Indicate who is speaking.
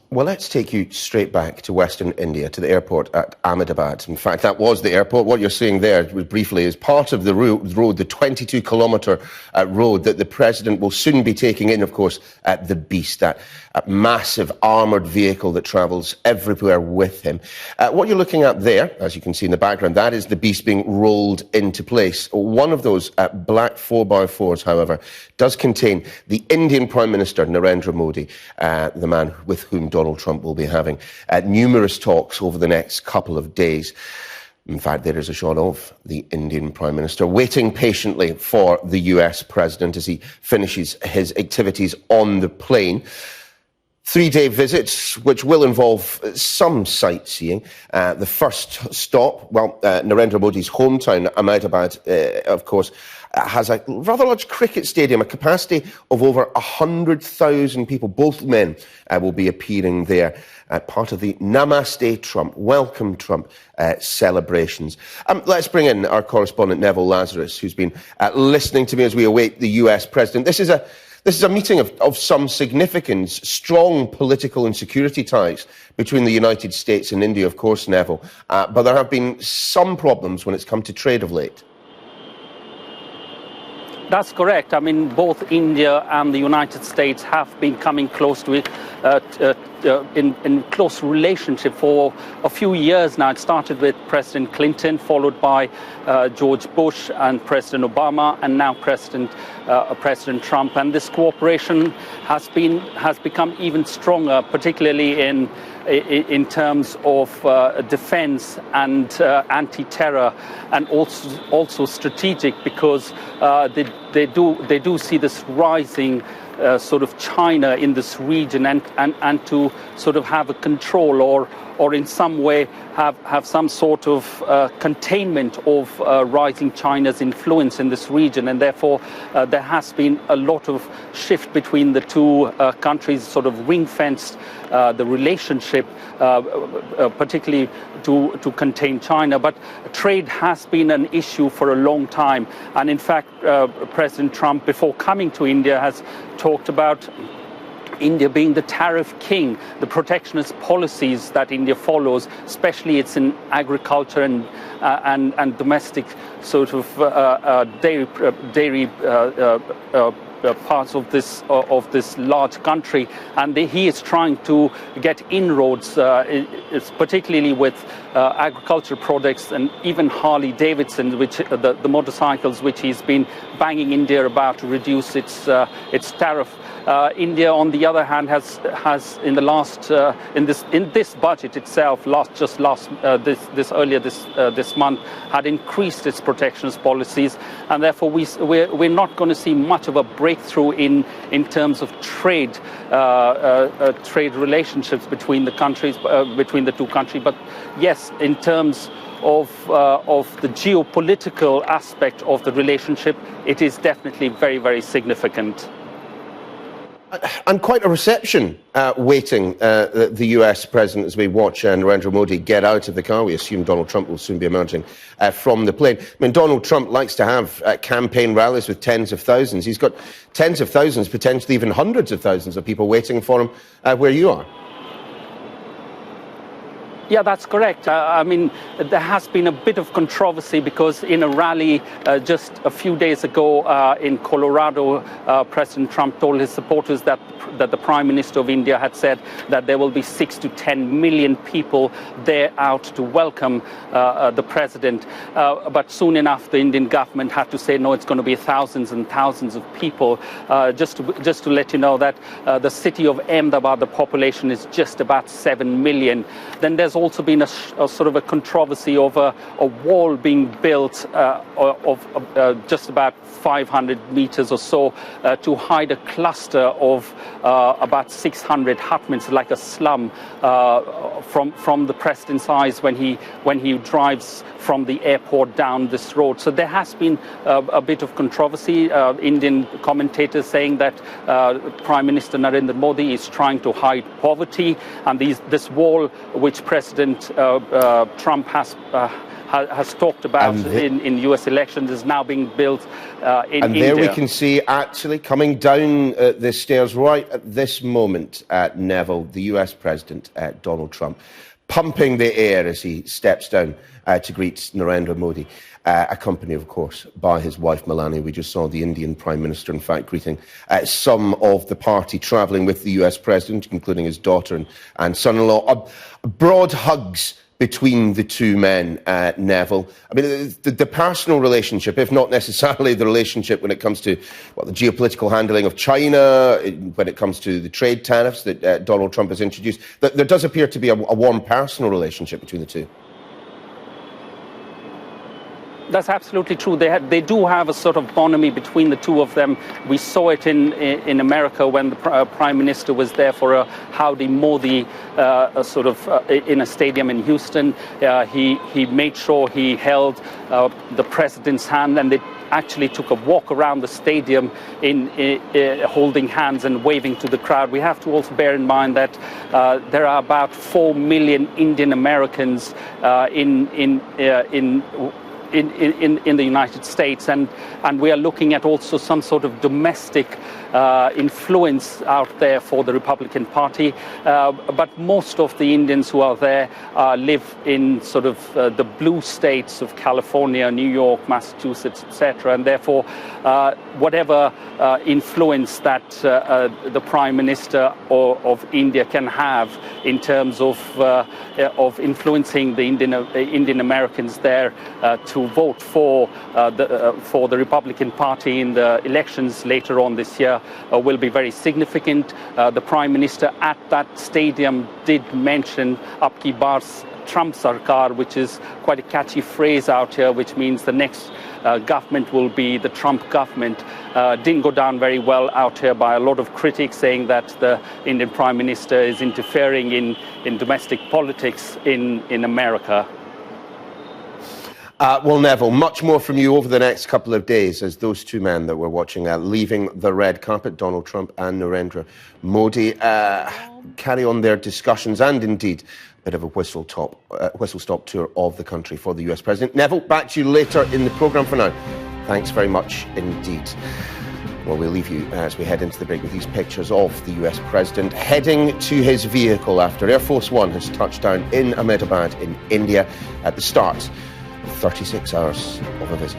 Speaker 1: Well, let's take you straight back to Western India, to the airport at Ahmedabad. In fact, that was the airport. What you're seeing there, briefly, is part of the road, the 22-kilometre road that the President will soon be taking in, of course, the Beast, that massive armoured vehicle that travels everywhere with him. What you're looking at there, as you can see in the background, that is the Beast being rolled into place. One of those black 4x4s, however, does contain the Indian Prime Minister, Narendra Modi, the man with whom Donald Trump will be having numerous talks over the next couple of days. In fact, there is a shot of the Indian Prime Minister waiting patiently for the US President as he finishes his activities on the plane. 3-day visits, which will involve some sightseeing. The first stop, Narendra Modi's hometown, Ahmedabad, of course, has a rather large cricket stadium, a capacity of over 100,000 people. Both men will be appearing there, part of the Namaste Trump, Welcome Trump celebrations. Let's bring in our correspondent Neville Lazarus, who's been listening to me as we await the US President. This is a meeting of some significance, strong political and security ties between the United States and India, of course, Neville. But there have been some problems when it's come to trade of late.
Speaker 2: That's correct. I mean, both India and the United States have been coming close to it, in close relationship for a few years now. It started with President Clinton, followed by George Bush and President Obama, and now President Trump. And this cooperation has become even stronger, particularly in terms of defense and anti-terror, and also strategic, because they do see this rising sort of China in this region, and to sort of have a control or in some way have some sort of containment of rising China's influence in this region. And therefore there has been a lot of shift between the two countries, sort of ring-fenced the relationship, particularly to contain China. But trade has been an issue for a long time. And in fact, President Trump, before coming to India, has talked about India being the tariff king, the protectionist policies that India follows, especially it's in agriculture and domestic sort of dairy parts of this large country, and he is trying to get inroads, particularly with agricultural products, and even Harley Davidson, which the motorcycles which he's been banging India about to reduce its tariff. India, on the other hand, has in the last in this budget itself, earlier this month, had increased its protectionist policies, and therefore we're not going to see much of a breakthrough in terms of trade relationships between the countries, between the two countries. But yes, in terms of the geopolitical aspect of the relationship, it is definitely very, very significant.
Speaker 1: And quite a reception waiting the US President as we watch Narendra Modi get out of the car. We assume Donald Trump will soon be emerging from the plane. I mean, Donald Trump likes to have campaign rallies with tens of thousands. He's got tens of thousands, potentially even hundreds of thousands of people waiting for him where you are.
Speaker 2: Yeah, that's correct. I mean, there has been a bit of controversy because in a rally just a few days ago in Colorado, President Trump told his supporters that the Prime Minister of India had said that there will be 6 to 10 million people there out to welcome the president. But soon enough, the Indian government had to say, no, it's going to be thousands and thousands of people. Just to let you know that the city of Ahmedabad, the population is just about 7 million. Then there's also been a sort of a controversy of a wall being built of just about 500 meters or so to hide a cluster of about 600 hutments, like a slum, from the president's eyes when he drives from the airport down this road. So there has been a bit of controversy. Indian commentators saying that Prime Minister Narendra Modi is trying to hide poverty, and this wall which President President Trump has talked about in US elections is now being built in India.
Speaker 1: And there we can see, actually, coming down the stairs right at this moment, Neville, the US President, Donald Trump, pumping the air as he steps down to greet Narendra Modi, accompanied, of course, by his wife, Melania. We just saw the Indian Prime Minister, in fact, greeting some of the party travelling with the US President, including his daughter and son-in-law. Broad hugs between the two men, Neville. I mean, the personal relationship, if not necessarily the relationship when it comes to the geopolitical handling of China, when it comes to the trade tariffs that Donald Trump has introduced, there does appear to be a warm personal relationship between the two.
Speaker 2: That's absolutely true. They do have a sort of bonhomie between the two of them. We saw it in America when the Prime Minister was there for a Howdy Modi in a stadium in Houston. He made sure he held the President's hand, and they actually took a walk around the stadium in holding hands and waving to the crowd. We have to also bear in mind that there are about 4 million Indian Americans in the United States, and we are looking at also some sort of domestic influence out there for the Republican Party. But most of the Indians who are there live in sort of the blue states of California, New York, Massachusetts, etc. And therefore, whatever influence that the Prime Minister of India can have in terms of influencing the Indian Americans there to vote for the Republican Party in the elections later on this year will be very significant. The Prime Minister at that stadium did mention "Ab ki baar Trump Sarkar," which is quite a catchy phrase out here, which means the next government will be the Trump government. Didn't go down very well out here by a lot of critics, saying that the Indian Prime Minister is interfering in domestic politics in America.
Speaker 1: Well, Neville, much more from you over the next couple of days as those two men that we're watching leaving the red carpet, Donald Trump and Narendra Modi, carry on their discussions and indeed a bit of a whistle-stop tour of the country for the US President. Neville, back to you later in the programme. For now, thanks very much indeed. Well, we'll leave you as we head into the break with these pictures of the US President heading to his vehicle after Air Force One has touched down in Ahmedabad in India at the start 36 hours of a visit.